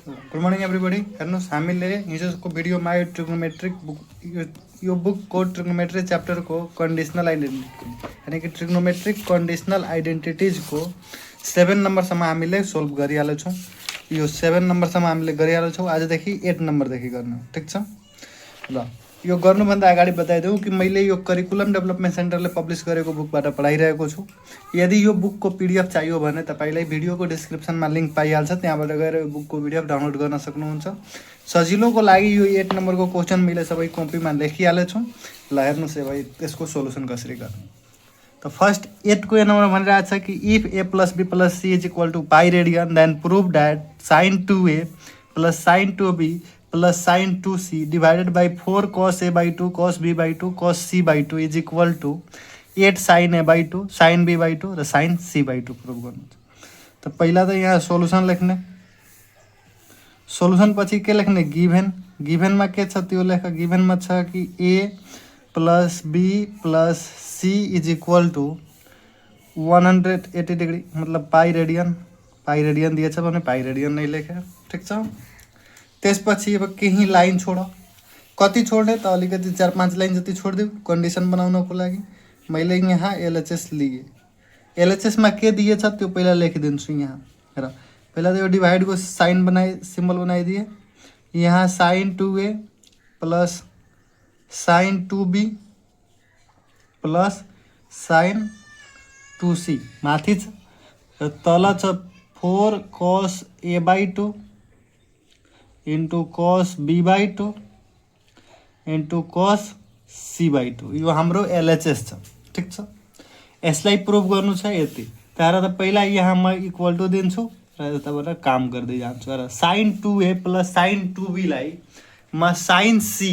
Good मॉर्निङ everybody. हेर्नुहोस् हामीले हिजोको भिडियोमा यो ट्रिग्नोमेट्रिक बुक यो बुकको ट्रिग्नोमेट्री च्याप्टरको कन्डिसनल आइडेन्टिटी यानि कि ट्रिग्नोमेट्रिक कन्डिसनल आइडेन्टिटिजको 7 नम्बरसम्म हामीले सोल्भ गरिहालेछौँ। यो 7 नम्बरसम्म हामीले गरिहालेछौँ। आजदेखि 8 नम्बरदेखि गर्नु, ठिक छ। ल यो गर्नुभन्दा अगाडि बताइदेऊ कि मैले यो करिकुलम डेभलपमेन्ट सेन्टरले पब्लिस गरेको बुकबाट पढाइरहेको छु। यदि यो बुकको पीडीएफ चाहियो भने तपाईँलाई भिडियोको डिस्क्रिप्सनमा लिङ्क पाइहाल्छ, त्यहाँबाट गएर यो बुकको पीडीएफ डाउनलोड गर्न सक्नुहुन्छ। सजिलोको लागि यो 8 नम्बरको क्वेसन मैले सबै कपीमा लेखिहालेछु। ल हेर्नुहोस् है भाइ, यसको सोल्युसन कसरी गर्नु। त फर्स्ट 8 को नम्बर भनिरहेको छ कि if a plus be plus C is equal to pi radian then prove that sine 2a plus sine 2b plus sine 2c divided by 4 cos a by 2 cos b by 2 cos c by 2 is equal to 8 sine a by 2 sine b by 2 र sign c by 2 prove गर्नु। त पहिला त यहाँ solution लेख्ने, solution पछि के लेख्ने, गिभेन। गिभेनमा के छ त्यो लेख। गिभेनमा छ कि a plus b plus c is equal to 180 degree मतलब पाई रेडियन। पाई रेडियन दिएछ भने पाई रेडियन नै लेखे, ठिक छ। त्यसपछि अब केही लाइन छोड। कति छोड्ने त अलिकति 4-5 लाइन जति छोडिदेऊ कन्डिसन बनाउनको लागि। मैले यहाँ एलएचएस लिए। एलएचएसमा के दिएछ त्यो पहिला लेखिदिन्छु यहाँ। हेर, पहिला त यो डिभाइडको साइन सिम्बल बनाइदिए। यहाँ sine 2a plus sine 2b plus sine 2c माथि छ र तल छ 4 cos a by 2 into cos b by 2 into cos c by 2। यो हाम्रो एलएचएस छ, ठिक छ। यसलाई प्रुभ गर्नु छ यति। तर त पहिला यहाँ म इक्वल टू दिन्छु र यताबाट काम गर्दै जान्छु। र sign 2a plus sine 2b लाई म sine c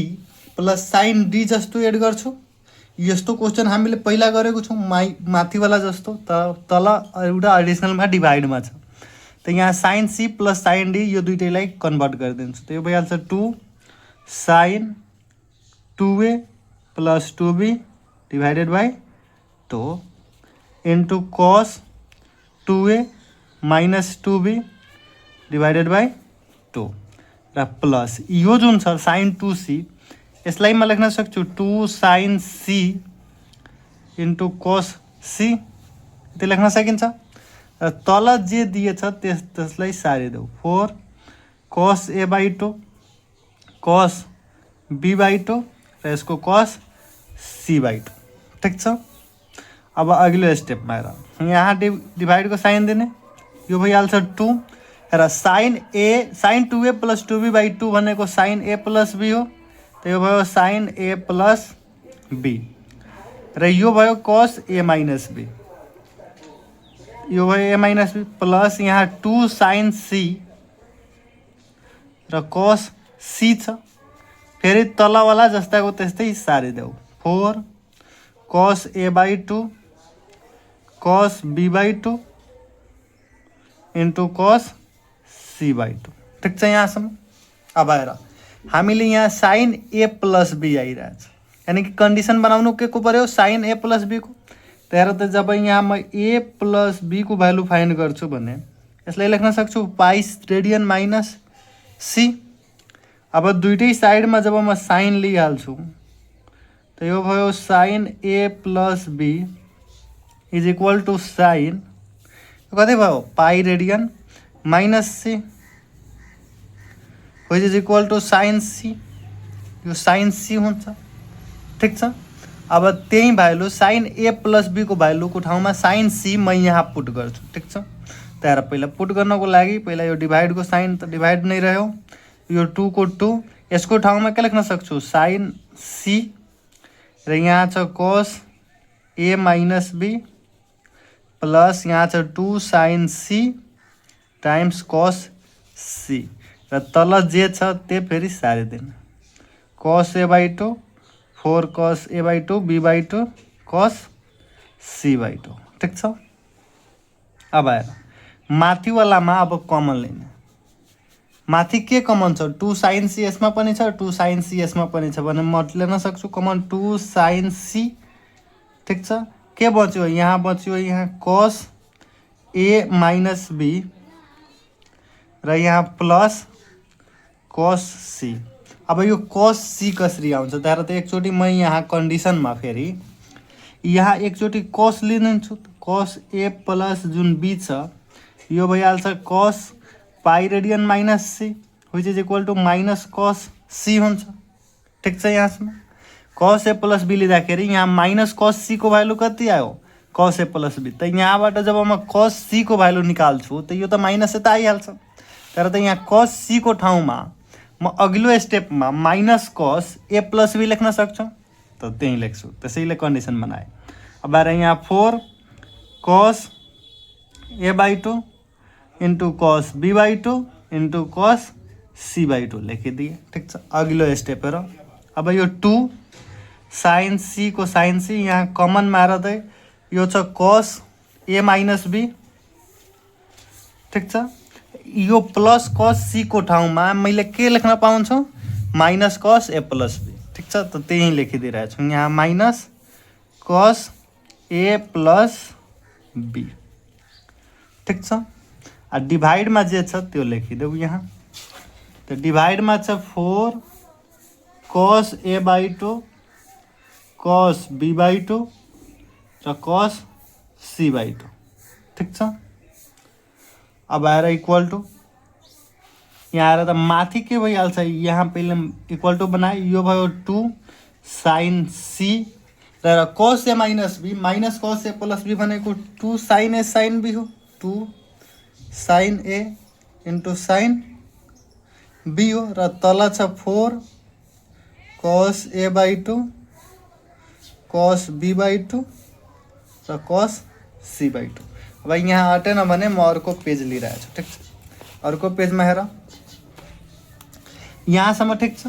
plus sine d जस्तो एड गर्छु। यस्तो क्वेसन हामीले पहिला गरेको छौँ माथिवाला जस्तो, तल एउटा एडिसनलमा डिभाइडमा छ। त यहाँ sine c plus sine d यो दुइटैलाई कन्भर्ट गरिदिन्छु। त यो भइहाल्छ 2 sine 2a plus 2b divided by 2 into cos 2a minus 2b divided by 2 र प्लस यो जुन छ साइन 2c यसलाई म लेख्न सक्छु 2 sine c into cos c त्यो लेख्न सकिन्छ। र तल जे दिएछ त्यसलाई सारिदेऊ। 4 cos a by 2 cos b by 2 र यसको cos c बाई 2, ठिक छ। अब अघिल्लो स्टेपमा हेर, यहाँ डिभाइडको साइन दिने, यो भइहाल्छ 2 र sign 2a plus 2b by 2 भनेको साइन a प्लस b हो। त यो भयो साइन a प्लस b र यो भयो cos a माइनस b, यो भयो a माइनस बी प्लस यहाँ 2 साइन c र cos c छ। फेरि तलवाला जस्ताको त्यस्तै सारिदेऊ। 4 cos a by 2 cos b by 2 into cos c by 2, ठिक छ यहाँसम्म। अब आएर हामीले यहाँ साइन a प्लस b आइरहेछ, यानि कि कन्डिसन बनाउनु के को पर्यो, साइन a प्लस b को। तर त जब यहाँ म a प्लस b को भ्यालु फाइन्ड गर्छु भने यसलाई लेख्न सक्छु पाई रेडियन माइनस c। अब दुइटै साइडमा जब म साइन लिइहाल्छु त यो भयो sine a plus b is equal to sine कति भयो pi radian minus c which is equal to sine c। यो साइन c हुन्छ, ठिक छ। अब त्यही value sine a plus b को भ्यालुको ठाउँमा साइन c म यहाँ पुट गर्छु, ठिक छ। तर पहिला पुट गर्नको लागि पहिला यो डिभाइडको साइन त डिभाइड नै रह्यो, यो 2 को 2 यसको ठाउँमा के लेख्न सक्छु साइन c र यहाँ छ cos a minus b plus यहाँ छ 2 sine c times cos c र तल जे छ त्यो फेरि सारिदिनु। cos a by 2 4 cos a by 2 b by 2 cos c by 2, ठिक छ। अब आएर माथिवालामा अब कमन लिने। माथि के कमन छ, 2 साइन c यसमा पनि छ 2 साइन c यसमा पनि छ भने म लिन सक्छु कमन 2 साइन c, ठिक छ। के बच्यो, यहाँ बच्यो यहाँ cos a माइनस b र यहाँ प्लस कस सी। अब यो कस सी कसरी आउँछ त्यहाँ त एकचोटि म यहाँ कन्डिसनमा फेरि यहाँ एकचोटि कस लिन्छु। कस ए प्लस जुन बी छ यो भइहाल्छ cos pi radian minus C which is equal to minus cos c हुन्छ। ठिक छ। यहाँसम्म कस ए प्लस बी लिँदाखेरि यहाँ माइनस कस सी को भ्यालु कति आयो कस ए प्लस बी। त यहाँबाट जब म कस सी को भ्यालु निकाल्छु त यो त माइनस त आइहाल्छ। तर त यहाँ कस सी को ठाउँमा म अघिल्लो स्टेपमा minus cos A plus be लेख्न सक्छु त त्यही लेख्छु। त्यसैले कन्डिसन बनाएँ। अब आएर यहाँ 4 cos A by 2 into cos B by 2 into cos C by 2 लेखिदिए। ठिक छ। अघिल्लो स्टेप हेर। अब यो 2 साइन सी को साइन सी यहाँ कमन मार्दै यो छ कस ए माइनस बी। ठिक छ। यो प्लस कस सी को ठाउँमा मैले के लेख्न पाउँछु minus cos A plus be. ठिक छ। त त्यही लेखिदिइरहेको छु यहाँ minus cos A plus be. ठिक छ। डिभाइडमा जे छ त्यो लेखिदेऊ यहाँ। त डिभाइडमा छ 4 कस ए बाई 2 कस बी बाई 2 र कस सी बाई 2। ठिक छ। अब आएर इक्वल टु यहाँ आएर त माथि के भइहाल्छ यहाँ पहिले इक्वल टु बनाए यो भयो 2 साइन सी र cos A minus be minus cos A plus be भनेको 2 साइन ए साइन बी हो। 2 sine a into sine b हो र तल छ 4 कस ए बाई 2 कस बी बाई 2 र कस सी बाई 2। अब यहाँ अटेन भने म अर्को पेज लिइरहेको छु। ठिक छ। अर्को पेजमा हेर यहाँसम्म। ठिक छ।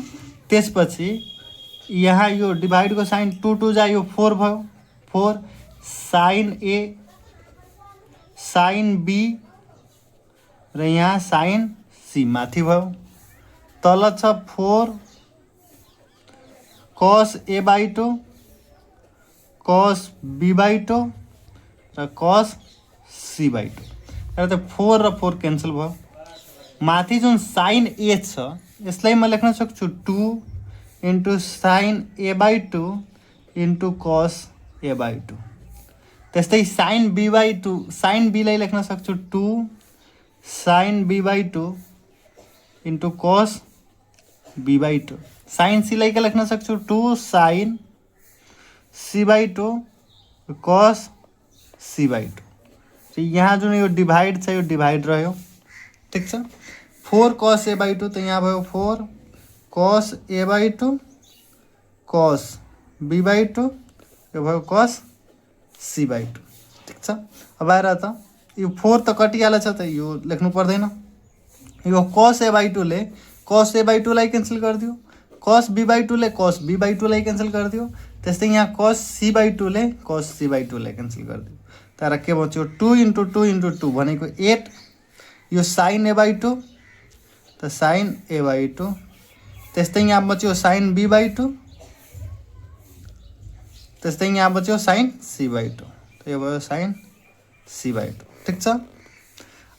त्यसपछि यहाँ यो डिभाइडको साइन 2 2 जा यो 4 भयो। 4 साइन ए साइन बी र यहाँ साइन सी माथि भयो। तल छ 4 कस ए बाई 2 कस बी बाई 2 र कस सी बाई 2। र त 4 र 4 क्यान्सल भयो। माथि जुन साइन ए छ यसलाई म लेख्न सक्छु 2 into sine A by 2 into cos A by 2। त्यस्तै साइन बी बाई 2 साइन बीलाई लेख्न सक्छु 2 sine be by 2 into cos B by 2। Sine सीलाई के लेख्न सक्छु 2 sine C by 2 cos C by 2। यहाँ जुन यो डिभाइड छ यो डिभाइड रह्यो। ठिक छ। 4 कस ए बाई 2 त यहाँ भयो 4 कस ए बाई 2 कस बी बाई 2 यो भयो कस सी बाई 2। ठिक छ। अब आएर त यो 4 त कटिहाल्छ त यो लेख्नु पर्दैन। यो कस ए बाई 2 ले कस ए बाई 2 लाई क्यान्सल गरिदियो। कस बी बाई 2 ले कस बी बाई 2 लाई क्यान्सल गरिदियो। त्यस्तै यहाँ कस सी बाई 2 ले कस सी बाई 2 लाई क्यान्सल गरिदियो। तर के बच्यो 2 इंटू 2 इंटू 2 भनेको 8 यो साइन ए बाई 2 त साइन ए बाई 2। त्यस्तै यहाँ बच्यो साइन बी बाई 2 त्यस्तै यहाँ बच्यो साइन सी बाई 2 त यो भयो साइन सी बाई 2। ठिक छ।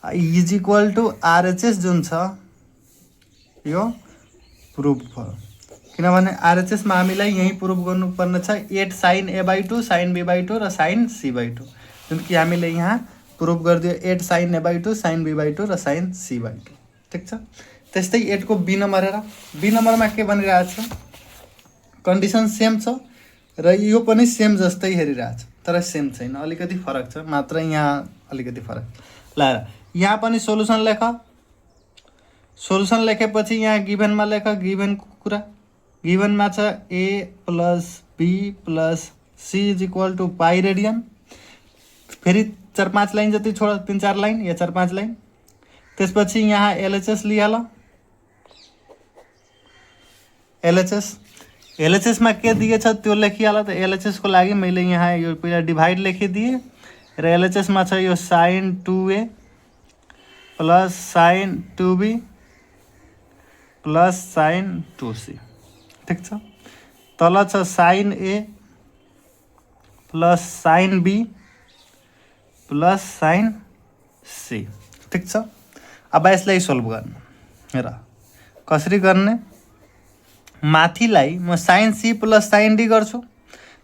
इज इक्वल टु आरएचएस जुन छ यो प्रुभ भयो। किनभने आरएचएसमा हामीलाई यही प्रुभ गर्नुपर्ने छ 8 sine A by 2 sine be by 2 र साइन सी बाई 2 जुन कि हामीले यहाँ प्रुभ गरिदियो 8 sine A by 2 sine be by 2 र साइन सी बाई 2। ठिक छ। त्यस्तै 8 को बी नम्बर हेर। बी नम्बरमा के भनिरहेको छ कन्डिसन सेम छ र यो पनि सेम जस्तै हेरिरहेको छ तर सेम छैन अलिकति फरक छ मात्र यहाँ अलिकति फरक। ल यहाँ पनि सोलुसन लेख। सोलुसन लेखेपछि यहाँ गिभनमा लेख गिभनको कुरा। गिभनमा छ A plus be plus C is equal to pi radian. फेरि 4-5 लाइन जति छोड 3-4 लाइन या 4-5 लाइन। त्यसपछि यहाँ एलएचएस लिहाल। एलएचएस में के दिएछ त्यो लेखिहाल। त एलएचएस को लागि मैले यहाँ यो पहिला डिभाइड लेखिदिएँ र एलएचएस में छ यो sine 2a plus sine 2b plus sine 2c। ठिक छ। तल छ साइन ए plus sine b plus sine c. ठिक छ। अब यसलाई सोल्भ गर्नु। हेर कसरी गर्ने माथिलाई म sine c plus sine d गर्छु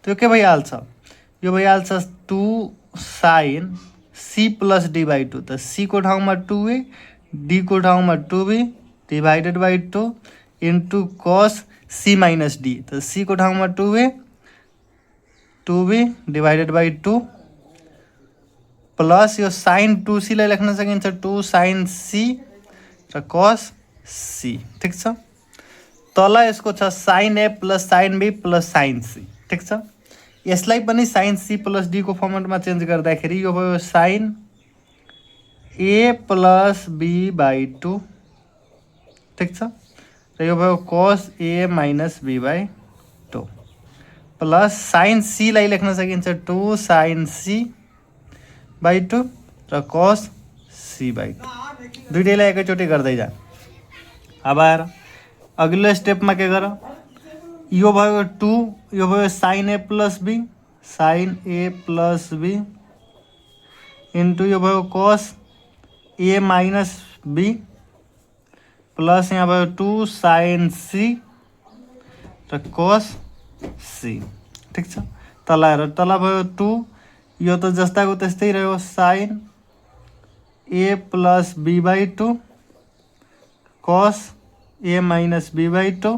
त्यो के भइहाल्छ यो भइहाल्छ 2 sine c plus d by 2 त सी को ठाउँमा 2a डी को ठाउँमा 2b divided by 2 into cos C minus D त सी को ठाउँमा 2a 2b divided by 2 plus यो साइन 2c लाई लेख्न सकिन्छ 2 साइन सी र कस सी ठिक छ। तल यसको छ साइन ए plus sine b plus sine c ठिक छ। यसलाई पनि साइन सी प्लस डी को फर्मेटमा चेन्ज गर्दाखेरि यो भयो sine A plus be by 2 ठिक छ र यो भयो cos A minus be by 2 plus sine C लाई लेख्न सकिन्छ 2 साइन सी बाई 2 र कस सी बाई 2 दुईटैलाई एकैचोटि गर्दै जा। अब आएर अघिल्लो स्टेपमा के गर यो भयो 2 यो भयो साइन ए प्लस बी इन्टु यो भयो कस ए माइनस बी प्लस यहाँ भयो 2 साइन सी र कस सी ठिक छ। तल आएर तल भयो 2 यो त जस्ताको त्यस्तै रह्यो sine A plus be by 2 cos A minus be by 2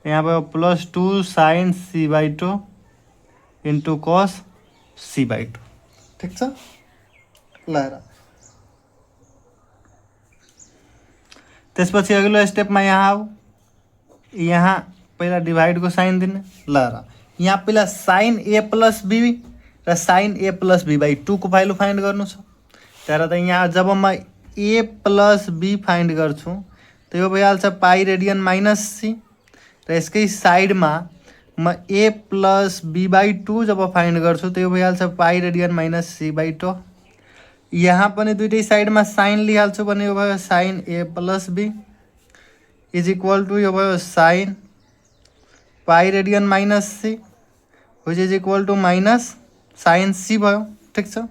यहाँ भयो plus 2 sine C by 2 into cos C by 2 ठिक छ। ल त्यसपछि अघिल्लो स्टेपमा यहाँ आऊ यहाँ पहिला डिभाइडको साइन दिने ल यहाँ पहिला साइन ए प्लस बी र sine A plus be by 2 को भ्यालु फाइन्ड गर्नु छ। तर त यहाँ जब म ए प्लस बी फाइन्ड गर्छु त यो भइहाल्छ पाई रेडियन माइनस सी र यसकै साइडमा म ए प्लस बी बाई 2 जब फाइन्ड गर्छु त यो भइहाल्छ pi radian minus C by 2। यहाँ पनि दुईटै साइडमा साइन लिइहाल्छु भने यो भयो sine A plus be is equal to यो भयो sine pi radian minus C which is equal to minus sine c भयो ठिक छ।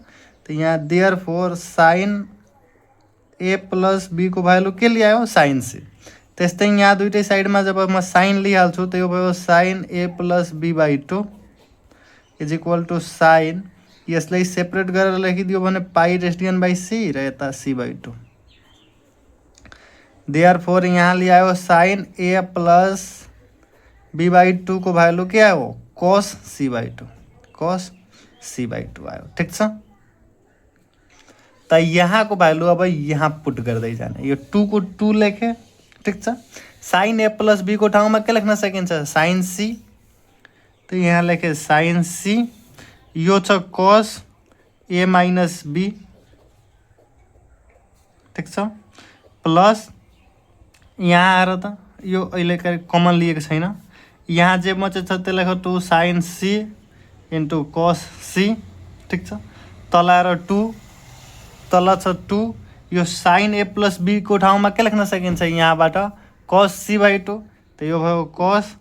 तो यहाँ देयर फोर साइन ए प्लस बी को भ्यालु के ल्यायो साइन सी। त्यस्तै यहाँ दुईटै साइडमा जब म साइन लिइहाल्छु त यो भयो sine A plus be by 2 is equal to sine यसलाई सेपरेट गरेर लेखिदियो भने पाई रेडियन बाई सी र यता सी बाई 2। देयर फोर यहाँ ल्यायो sine A plus be by 2 को भ्यालु के आयो कस C by 2 cos C by 2 आयो ठिक छ। त यहाँ को भ्यालु अब यहाँ पुट गर्दै जाने यो 2 को 2 लेखे ठिक छ। साइन ए प्लस बी को ठाउँमा के लेख्न सकिन्छ साइन सी तो यहाँ लेखे साइन सी यो छ कस ए माइनस बी ठिक छ प्लस यहाँ आएर त यो अहिले कमन लिएको छैन यहाँ जे म चाहिँ छ त्यसलाई लेख 2 sine c into cos C ठिक छ। तल आएर 2 तल छ 2 यो साइन ए प्लस बी को ठाउँमा के लेख्न सकिन्छ यहाँबाट कस सी बाई 2 त यो भयो कस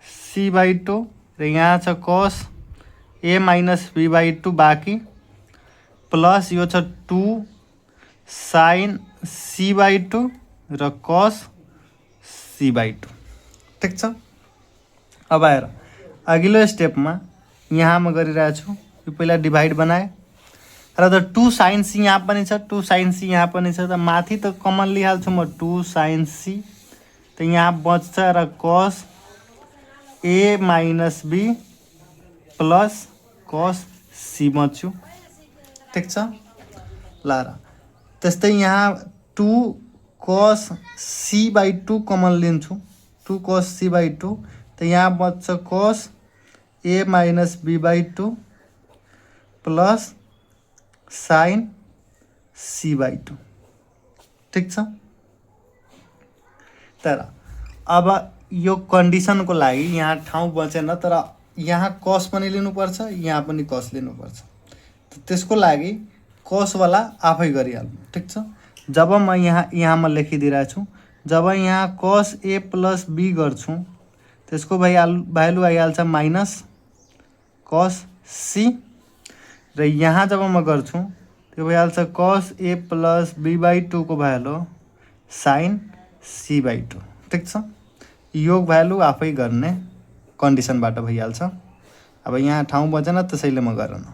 सी बाई 2 र यहाँ छ कस ए माइनस बी बाई 2 बाँकी प्लस यो छ 2 साइन सी बाई 2 र कस सी बाई 2 ठिक छ। अब आएर अघिल्लो स्टेपमा यहाँ म गरिरहेको छु यो पहिला डिभाइड बनाएँ र त 2 साइन सी यहाँ पनि छ 2 साइन सी यहाँ पनि छ त माथि त कमन लिइहाल्छु म 2 साइन सी त यहाँ बच्छ र कस ए minus B plus cos C बच्छु ठिक छ। ल त्यस्तै यहाँ 2 कस सी बाई 2 कमन लिन्छु 2 कस सी बाई 2 त यहाँ बच्छ cos A minus be by 2 plus sine C by 2 ठिक छ। तर अब यो कन्डिसनको लागि यहाँ ठाउँ बचेन तर यहाँ कस पनि लिनुपर्छ यहाँ पनि कस लिनुपर्छ त्यसको लागि कसवाला आफै गरिहाल्नु ठिक छ। जब म यहाँ लेखिदिइरहेको छु जब यहाँ कस ए प्लस बी गर्छु त्यसको भ्यालु आइहाल्छ माइनस कस सी र यहाँ जब म गर्छु त्यो भइहाल्छ cos A plus be by 2 को भ्यालु साइन c/2 ठिक छ। यो भ्यालु आफै गर्ने कन्डिसनबाट भइहाल्छ। अब यहाँ ठाउँ बचेन त्यसैले म गरेन,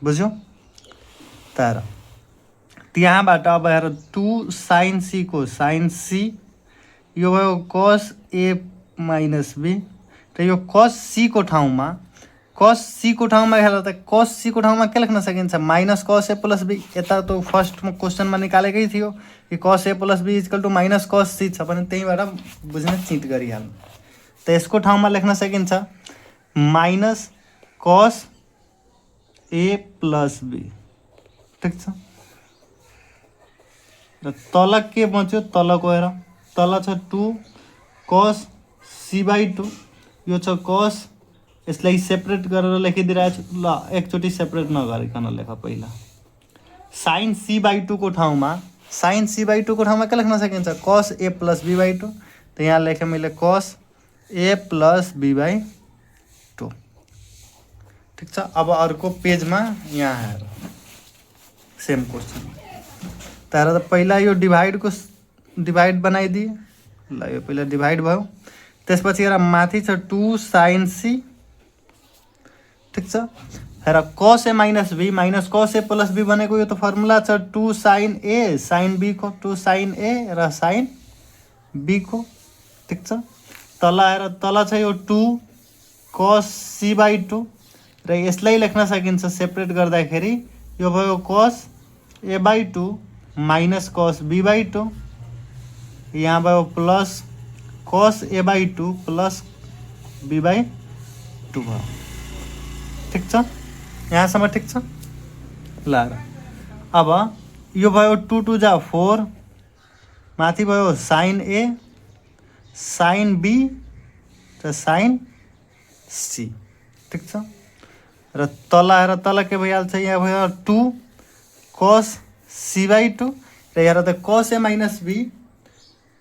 बुझ्यो। तर त्यहाँबाट अब हेर 2 sin c को sin c यो भयो cos a माइनस b र यो cos c को ठाउँमा हेर त cos c को ठाउँमा के लेख्न सकिन्छ minus cos a plus b। यता त फर्स्ट क्वेसनमा निकालेकै थियो कि cos a plus b equal to minus cos c छ भने त्यहीँबाट बुझ्ने चिट गरिहाल्नु। त यसको ठाउँमा लेख्न सकिन्छ minus cos a plus b ठिक छ। र तल के बच्यो, तलको हेर, तल छ 2 cos c/2 यो छ cos, यसलाई सेपरेट गरेर लेखिदिइरहेको छु। ल एकचोटि सेपरेट नगरिकन लेख पहिला। sin c/2 को ठाउँमा के लेख्न सकिन्छ cos a प्लस b/2। त यहाँ लेखेँ मैले cos a प्लस b/2 ठिक छ। अब अर्को पेजमा यहाँ हेर सेम क्वेसन। तर त पहिला यो डिभाइड बनाइदिए। ल यो पहिला डिभाइड भयो, त्यसपछि हेर माथि छ 2 sin c ठिक छ। हेर cos a minus b minus cos a plus b भनेको यो त फर्मुला छ 2 sin a sin b को, 2 sin a र sin b को ठिक छ। तल हेर, तल छ यो 2 cos c/2 र यसलाई लेख्न सकिन्छ सेपरेट गर्दाखेरि यो भयो cos a/2 minus cos b/2, यहाँ भयो plus cos a/2 plus b/2 भयो ठिक छ। यहाँसम्म ठिक छ। ल अब यो भयो 2 2 जा 4, माथि भयो sin a sin b र sin c ठिक छ। र तल हेर, तल के भइहाल्छ, यहाँ भयो 2 cos c/2 र यहाँ त cos a minus b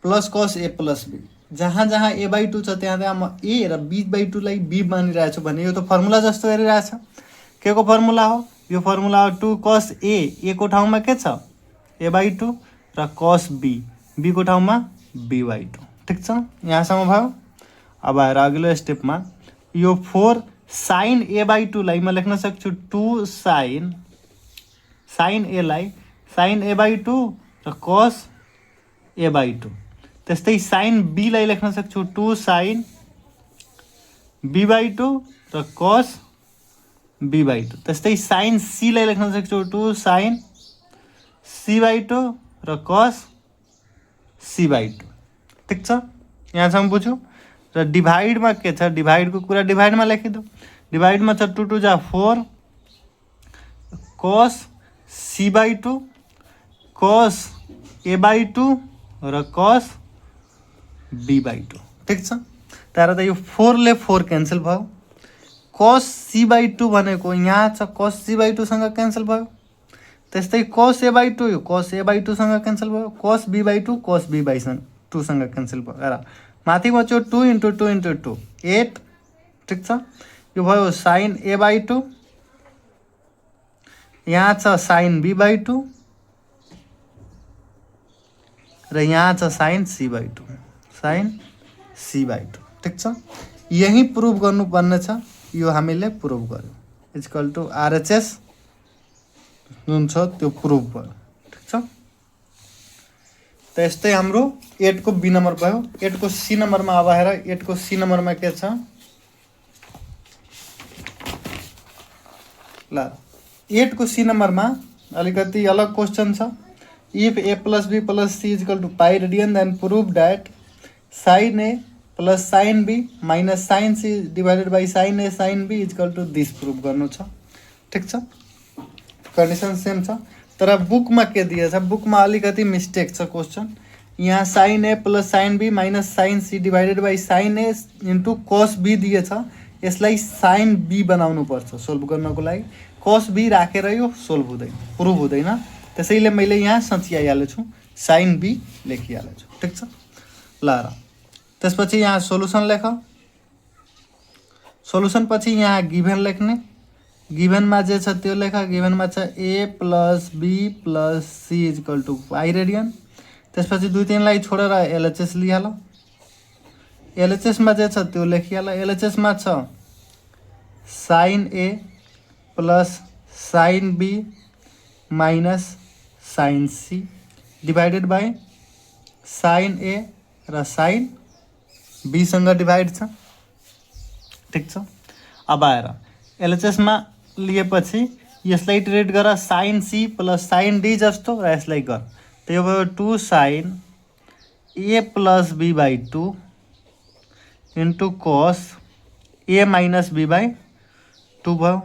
plus cos a plus b। जहाँ जहाँ a/2 छ त्यहाँ त्यहाँ म a र b/2 लाई b मानिरहेको छु भने यो त फर्मुला जस्तो हेरिरहेछ। के को फर्मुला हो? यो फर्मुला हो 2 cos a को ठाउँमा के छ a/2 र cos b को ठाउँमा b/2 ठिक छ। यहाँसम्म भयो। अब आएर अघिल्लो स्टेपमा यो 4 sin a/2 लाई म लेख्न सक्छु 2 sin a लाई sin a/2 र cos a/2। त्यस्तै sin b लाई लेख्न सक्छु 2 sin b/2 र cos b/2। त्यस्तै sin c लाई लेख्न सक्छु 2 sin c/2 र cos c/2 ठिक छ। यहाँसम्म बुझ्यो। र डिभाइडमा के छ, डिभाइडको कुरा डिभाइडमा लेखिदो। डिभाइडमा छ 2 2 जा 4 cos c/2 cos a/2 र cos b/2 ठिक छ। तर त यो 4 ले 4 क्यान्सल भयो। cos c/2 भनेको यहाँ छ cos c/2 सँग क्यान्सल भयो। त्यस्तै cos a/2 यो cos a/2 सँग क्यान्सल भयो। cos b/2 सँग क्यान्सल भयो। हेर माथि बच्यो 2 × 2 × 2 8 ठिक छ। यो भयो sin a/2, यहाँ छ sin b/2 र यहाँ छ sin c/2 ठिक छ। यही प्रुभ गर्नुपर्ने छ। यो हामीले प्रुभ गर्यो इक्वल टु RHS जुन छ त्यो प्रुभ भयो ठिक छ। त यस्तै हाम्रो 8 को बी नम्बर भयो। 8 को सी नम्बरमा अब हेर 8 को सी नम्बरमा के छ, ल 8 को सी नम्बरमा अलिकति अलग क्वेसन छ। If a plus b plus c equal to pi radian then prove that sin a plus sin b minus sin c divided by sin a sin b equal to this prove गर्नु छ ठिक छ। Condition same छ तर बुकमा के दिएछ, बुकमा अलिकति मिस्टेक छ क्वेसन। यहाँ sin a plus sin b minus sin c divided by sin a into cos b दिएछ। यसलाई sin b बनाउनु पर्छ सोल्भ गर्नको लागि। cos b राखेर यो सोल्भ हुँदैन, प्रुभ हुँदैन। त्यसैले मैले यहाँ सच्याइहालेको छु, sin b लेखिहालेको छु ठिक छ। ल र त्यसपछि यहाँ सोलुसन लेख। सोलुसन पछि यहाँ गिभन लेख्ने। गिभनमा जे छ त्यो लेख। गिभनमा छ a plus b plus c equal to pi radian. त्यसपछि 2-3लाई छोडेर एलएचएस लिइहाल। एलएचएसमा जे छ त्यो लेखिहाल। एलएचएसमा छ sine A plus sine B minus sine C divided by sine ए र साइन बीसँग डिभाइड छ। ठिक छ। अब आएर एलएचएसमा लिएपछि यसलाई इटरेट गर sine c plus sine d जस्तो र यसलाई गर। त्यो भयो 2 sine A plus be by 2 into cos A minus be by 2 भयो।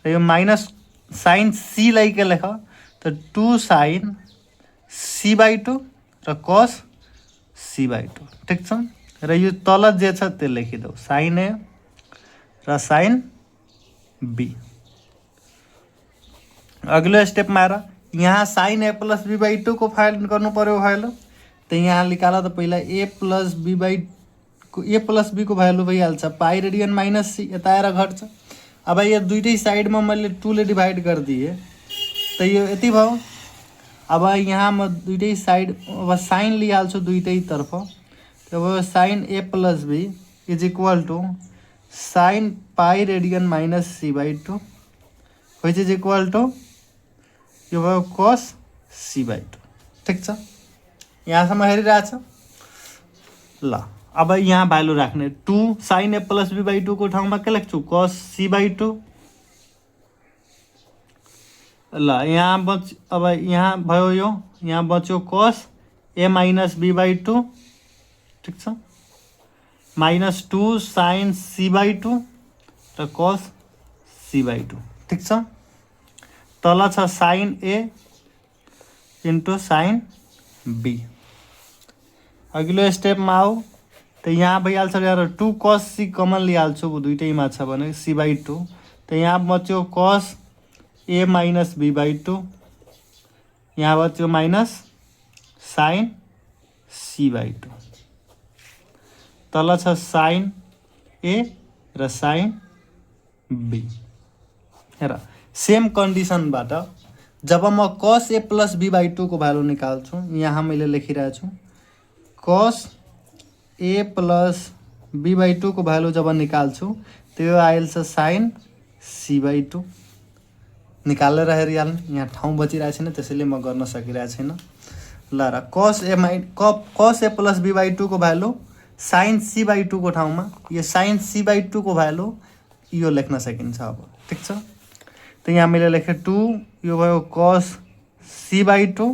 र यो माइनस साइन सीलाई के लेख त 2 साइन सी बाई 2 र कस सी बाई 2। ठिक छ। र यो तल जे छ त्यो लेखिदेऊ साइन ए र साइन बी। अगलो स्टेपमा आएर यहाँ sine A plus be by 2 को फाइल गर्नु पर्यो भ्यालु। त यहाँ निकाल त पहिला ए प्लस बी को भ्यालु भइहाल्छ पाई रेडियन माइनस सी। यता आएर घट्छ। अब यो दुइटै साइडमा मैले 2 ले डिभाइड गरिदिएँ त यो यति भयो। अब यहाँ म दुइटै साइड अब साइन लिइहाल्छु दुइटैतर्फ। त्यो भयो sine A plus be is equal to sine pi radian minus C by 2 which is equal to यो भयो कस सी बाई 2। ठिक छ। यहाँसम्म हेरिरहेछ ल। अब यहाँ भ्यालु राख्ने 2 sine A plus be by 2 को ठाउँमा के लेख्छु कस सी बाई 2। ल यहाँ अब यहाँ भयो यो यहाँ बच्यो कस ए माइनस बी बाई 2। ठिक छ। माइनस 2 साइन सी बाई 2 र कस सी बाई 2। ठिक छ। तल छ sine a into sine b. अघिल्लो स्टेपमा आऊ त यहाँ भइहाल्छ यार 2 कस सी कमन लिइहाल्छु दुइटैमा छ भने सी बाई 2। त यहाँ बच्यो कस ए माइनस बी बाई 2। यहाँ बच्यो माइनस साइन सी बाई 2। तल छ साइन ए र साइन बी। हेर सेम कन्डिसनबाट जब म cos A plus be by 2 को भ्यालु निकाल्छु यहाँ मैले लेखिरहेको छु कस ए प्लस बी बाई 2 को भ्यालु जब निकाल्छु त्यो आइहाल्छ साइन सी बाई 2। निकालेर हेरिहाल्नु यहाँ ठाउँ बचिरहेको छैन त्यसैले म गर्न सकिरहेको छैन। ल र cos A plus be by 2 को भ्यालु साइन सी बाई 2 को ठाउँमा यो साइन सी बाई 2 को भ्यालु यो लेख्न सकिन्छ। अब ठिक छ। त यहाँ मैले लेखेँ 2 यो भयो कस सी बाई 2।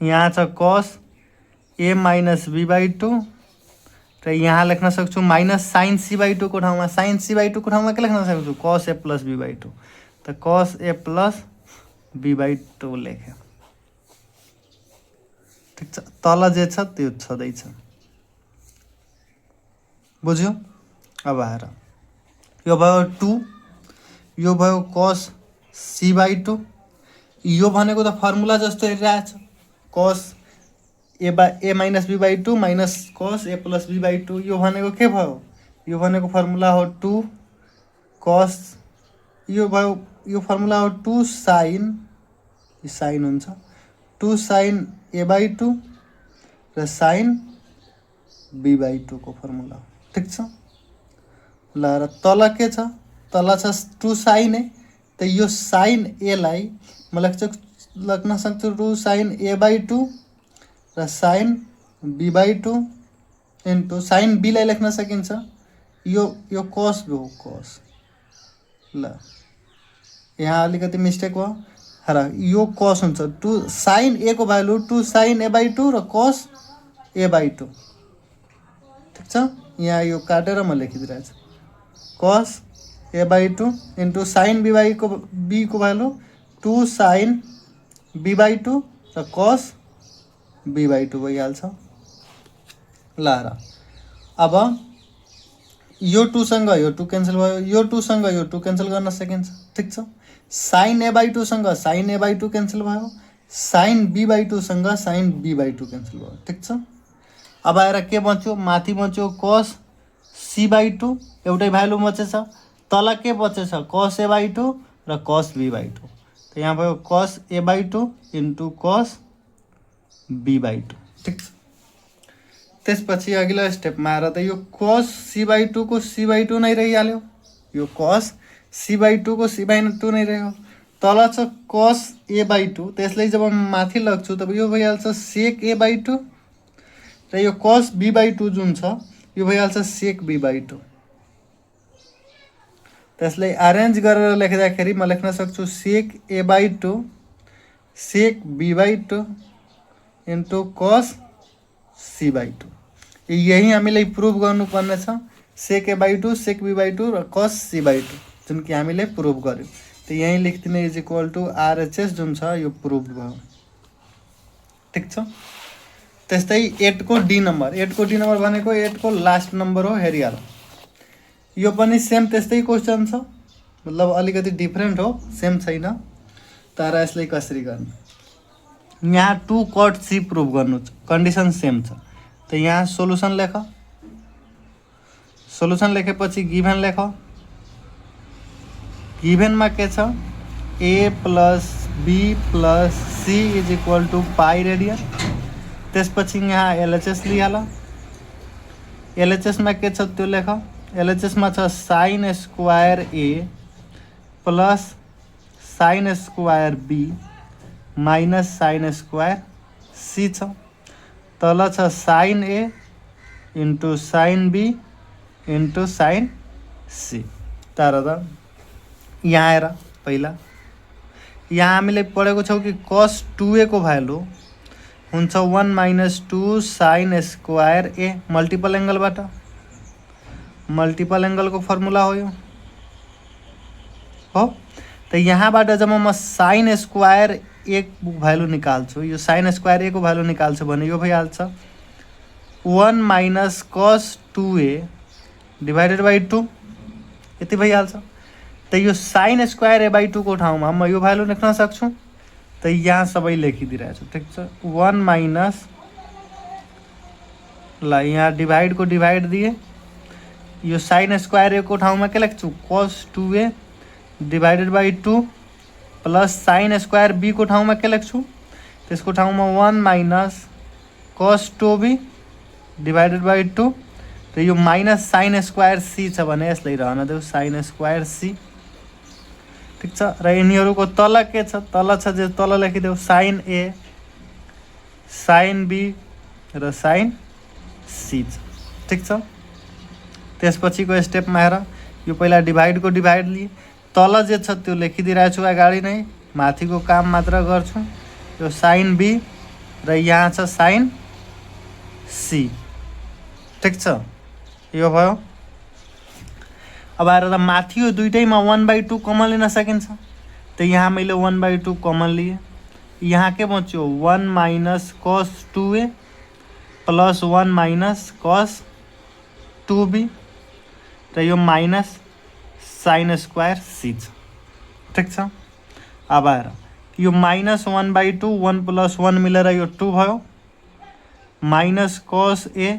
यहाँ छ कस ए माइनस बी बाई 2 र यहाँ लेख्न सक्छु माइनस साइन सी बाई 2 को ठाउँमा साइन सी बाई 2 को ठाउँमा के लेख्न सक्छु कस ए प्लस बी बाई 2। त कस ए प्लस बी बाई 2 लेखेँ। ठिक छ। तल जे छ त्यो छँदैछ। बुझ्यो। अब आएर यो भयो 2 यो भयो कस सी बाई 2। यो भनेको त फर्मुला जस्तो हेरिरहेछ cos A minus be by 2 minus cos A plus be by 2। यो भनेको के भयो यो भनेको फर्मुला हो 2 कस यो भयो यो फर्मुला हो 2 साइन साइन हुन्छ 2 साइन ए बाई 2 र साइन बी बाई 2 को फर्मुला। ठिक छ। ल र तल के छ तल छ 2 साइन ए। त यो साइन ए लाई म लेख्न सक्छु 2 साइन ए बाई 2 र sine be by 2 into sine b लाई लेख्न सकिन्छ यो कस भयो कस। ल यहाँ अलिकति मिस्टेक भयो। र यो कस हुन्छ 2 साइन ए को भ्यालु 2 साइन ए बाई 2 र कस ए बाई 2। ठिक छ। यहाँ यो काटेर म लेखिदिरहेको छु कस A by 2 into sine be को भ्यालु 2 साइन बी बाई 2 र कस बी बाई 2 भइहाल्छ। ल र अब यो 2 सँग यो 2 क्यान्सल भयो यो 2 सँग यो 2 क्यान्सल गर्न सकिन्छ। ठिक छ। साइन ए बाई 2 सँग साइन ए बाई 2 क्यान्सल भयो साइन बी बाई 2 सँग साइन बी बाई 2 क्यान्सल भयो। ठिक छ। अब आएर के बच्यो माथि बच्यो कस सी बाई 2 एउटै भ्यालु बचेछ। तल के बचेछ कस ए बाई 2 र कस बी बाई 2। त यहाँ भयो कस ए बाई 2 इन्टु कस b/2 ठिक छ। त्यसपछि अघिल्लो स्टेपमा आएर त यो cos c/2 को c/2 नै रहिहाल्यो, यो cos c/2 को c/2 नै रह्यो। तल छ cos a/2, त्यसलाई जब म माथि लग्छु तब यो भइहाल्छ sec a/2 र यो cos b/2 जुन छ यो भइहाल्छ sec b/2। त्यसलाई अरेन्ज गरेर लेख्दाखेरि म लेख्न सक्छु sec a/2 sec b/2 into cos c/2। यही हामीलाई प्रुभ गर्नुपर्ने छ, sec a/2 sec b/2 र cos c/2 जुन कि हामीले प्रुभ गर्यो। त यही लेख्दिने इज इक्वल टु RHS जुन छ यो प्रुभ भयो ठिक छ। त्यस्तै 8 को डी नम्बर, 8 को डी नम्बर भनेको 8 को लास्ट नम्बर हो, हेरिहाल। यो पनि सेम त्यस्तै क्वेसन छ, मतलब अलिकति डिफरेन्ट हो, सेम छैन। तर यसलाई कसरी गर्ने, यहाँ 2 cot c प्रुभ गर्नु छ, कन्डिसन सेम छ। त यहाँ सोलुसन लेख, सोलुसन लेखेपछि गिभन लेख। गिभनमा के छ a plus b plus c is equal to pi radian. त्यसपछि यहाँ एलएचएस लिइहाल, एलएचएसमा के छ त्यो लेख। एलएचएसमा छ sine square a plus sine square b minus sine square c छ। तल छ sine a into sine b into sine c। तर त यहाँ आएर पहिला यहाँ हामीले पढेको छौँ कि cos 2a को भ्यालु हुन्छ 1 minus 2 sine square a multiple एङ्गलबाट, मल्टिपल एङ्गलको फर्मुला हो यो हो। त यहाँबाट जब म साइन स्क्वायर a को भ्यालु निकाल्छु, यो साइन स्क्वायर a को भ्यालु निकाल्छु भने यो भइहाल्छ 1 minus cos 2a divided by 2, यति भइहाल्छ। त यो साइन स्क्वायर a/2 को ठाउँमा म यो भ्यालु लेख्न सक्छु। त यहाँ सबै लेखिदिइरहेको छु ठिक छ। 1 माइनस ल यहाँ डिभाइड को डिभाइड दिए, यो साइन स्क्वायर a को ठाउँमा के लेख्छु cos 2a divided by 2 plus sine square b को ठाउँमा के लेख्छु, त्यसको ठाउँमा 1 minus cos 2b divided by 2। त यो माइनस साइन स्क्वायर c छ भने यसलाई रहन देऊ साइन स्क्वायर c ठिक छ। र यिनीहरूको तल के छ, तल छ जे तल लेखिदेऊ साइन a साइन b र साइन c छ ठिक छ। त्यसपछिको स्टेपमा हेर, यो पहिला डिभाइडको डिभाइड लिए, तल जे छ त्यो लेखिदिइरहेको छु अगाडि नै, माथिको काम मात्र गर्छु। यो साइन b र यहाँ छ साइन c ठिक छ, यो भयो। अब आएर त माथि यो दुइटैमा 1/2 कमन लिन सकिन्छ। त यहाँ मैले 1/2 कमन लिए, यहाँ के बच्यो 1 minus cos 2a plus 1 minus cos 2b र यो माइनस साइन स्क्वायर c छ ठिक छ। अब आएर यो माइनस 1/2 1 प्लस 1 मिलेर यो 2 भयो, minus cos a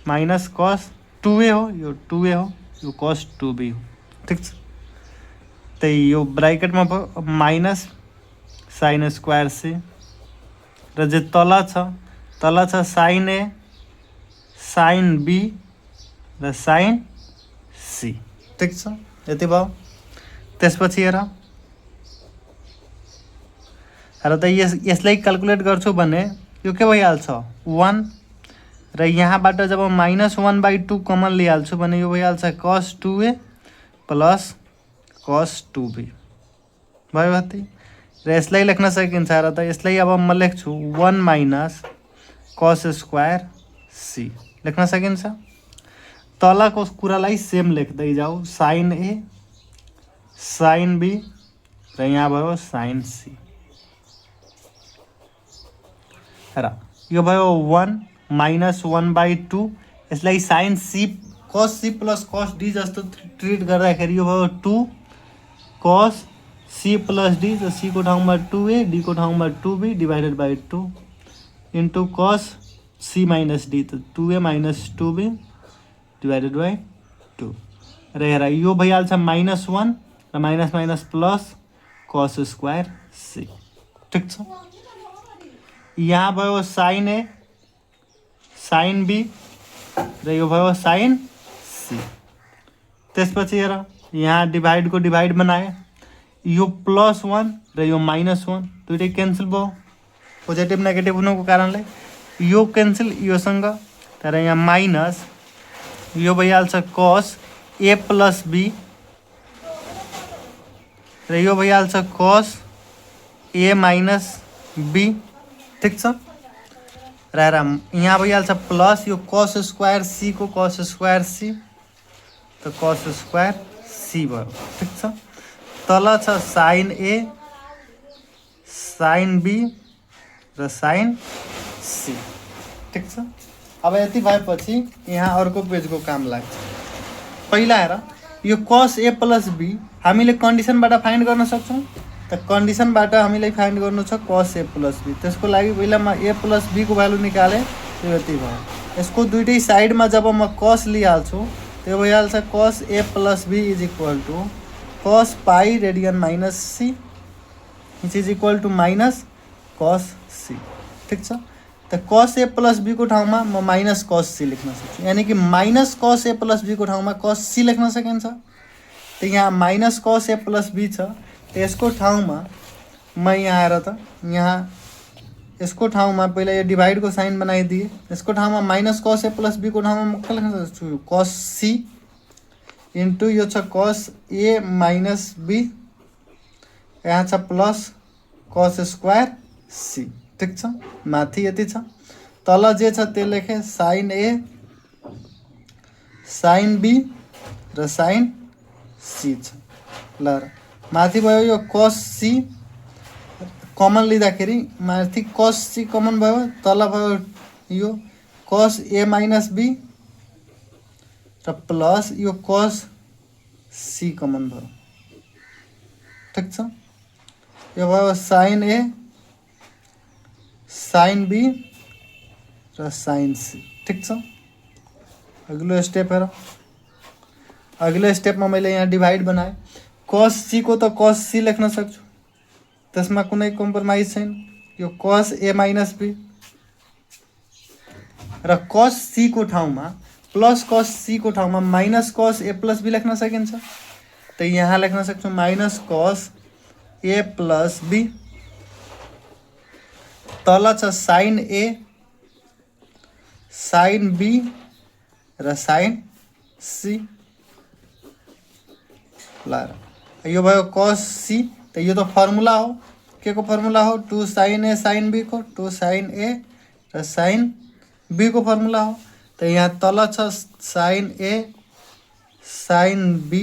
minus cos 2a हो, यो 2a हो, यो cos 2b हो ठिक छ। त यो ब्राकेटमा भयो माइनस साइन स्क्वायर c र जे तल छ साइन a साइन b र साइन c ठिक छ, यति भयो। त्यसपछि हेर त यसलाई क्याल्कुलेट गर्छु भने यो के भइहाल्छ 1 र यहाँबाट जब माइनस 1/2 कमन लिइहाल्छु भने यो भइहाल्छ cos 2a plus cos 2b भयो यति। र यसलाई लेख्न सकिन्छ र त यसलाई अब म लेख्छु 1 माइनस cos स्क्वायर c लेख्न सकिन्छ। तलको कुरालाई सेम लेख्दै जाऊ, साइन a साइन b र यहाँ भयो साइन c। र यो भयो 1 माइनस 1/2, यसलाई sine c cos c plus cos d जस्तो ट्रिट गर्दाखेरि यो भयो 2 cos c प्लस d, तो c को ठाउँमा 2a d को ठाउँमा 2b divided by 2 into cos c minus d, तो 2a minus 2b divided by 2 र हेर यो भइहाल्छ -1 र minus minus plus cos square c ठिक छ। यहाँ भयो साइन ए, साइन बी र यो भयो साइन सी। त्यसपछि हेर यहाँ डिभाइडको डिभाइड बनाए, यो +1 र यो -1 दुइटै क्यान्सल भयो पोजिटिभ नेगेटिभ हुनुको कारणले, यो क्यान्सल योसँग, तर यहाँ माइनस यो भइहाल्छ कस ए प्लस बी र यो भइहाल्छ कस ए माइनस बी। ठिक छ, र यहाँ भइहाल्छ प्लस यो कस स्क्वायर सी को कस स्क्वायर सी, त कस स्क्वायर सी भयो। ठिक छ, तल छ साइन ए, साइन बी र साइन सी। ठिक छ, अब यति भएपछि यहाँ अर्को पेजको काम लाग्छ। पहिला हेर यो कस ए प्लस बी हामीले कन्डिसनबाट फाइन्ड गर्न सक्छौँ, त कन्डिसनबाट हामीलाई फाइन्ड गर्नु छ कस ए प्लस बी। त्यसको लागि पहिला म ए प्लस बीको भ्यालु निकालेँ, त्यो यति भयो। यसको दुइटै साइडमा जब म कस लिइहाल्छु त्यो भइहाल्छ cos A plus be is equal to cos pi radian minus C which is equal to minus cos C. ठिक छ, त कस ए प्लस बीको ठाउँमा म माइनस कस सी लेख्न सक्छु, यानि कि माइनस कस ए प्लस बीको ठाउँमा कस सी लेख्न सकिन्छ। त यहाँ minus cos A plus be छ, यसको ठाउँमा म यहाँ आएर त यहाँ यसको ठाउँमा पहिला यो डिभाइडको साइन बनाइदिएँ, यसको ठाउँमा माइनस कस ए प्लस बीको ठाउँमा म के लेख्न सक्छु कस सी इन्टु यो छ कस ए माइनस बी, यहाँ छ प्लस कस स्क्वायर सी। ठिक छ, माथि यति छ, तल जे छ त्यो लेखेँ साइन ए, साइन बी र साइन सी छ। ल माथि भयो यो कस सी कमन लिँदाखेरि माथि कस सी कमन भयो, तल भयो यो कस ए माइनस बी र प्लस यो कस सी कमन भयो। ठिक छ, यो भयो साइन ए, साइन बी र साइन सी। ठिक छ, अगिलो स्टेप हेर, अगिलो स्टेपमा मैले यहाँ डिभाइड बनाएँ, कस सी को त कस सी लेख्न सक्छु, त्यसमा कुनै कम्प्रोमाइज छैन। यो कस ए माइनस बी र कस सी को ठाउँमा प्लस कस सी को ठाउँमा minus cos A plus be लेख्न सकिन्छ, त यहाँ लेख्न सक्छु minus cos A plus be, तल छ साइन ए, साइन बी र साइन सी। ल यो भयो कस सी, त यो त फर्मुला हो, के को फर्मुला हो, 2 साइन ए साइन बी को, 2 साइन ए र साइन बी को फर्मुला हो। त यहाँ तल छ साइन ए, साइन बी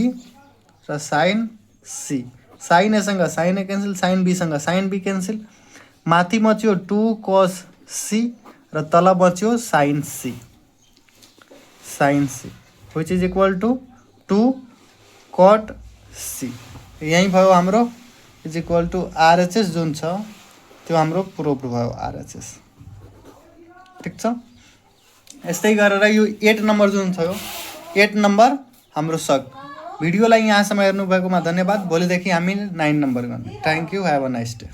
र साइन सी, साइन एसँग साइन ए क्यान्सल, साइन बीसँग साइन बी क्यान्सल, माथि बच्यो 2 कस सी र तल बच्यो sine C, sine C which is equal to 2 cot C. यही भयो हाम्रो इज इक्वल टु आरएचएस जुन छ त्यो हाम्रो प्रुभ भयो आरएचएस। ठिक छ, यस्तै गरेर यो 8 नम्बर जुन छ, 8 नम्बर हाम्रो सक्यो। भिडियोलाई यहाँसम्म हेर्नुभएकोमा धन्यवाद। भोलिदेखि हामी 9 नम्बर गर्ने। Thank you, have a nice day.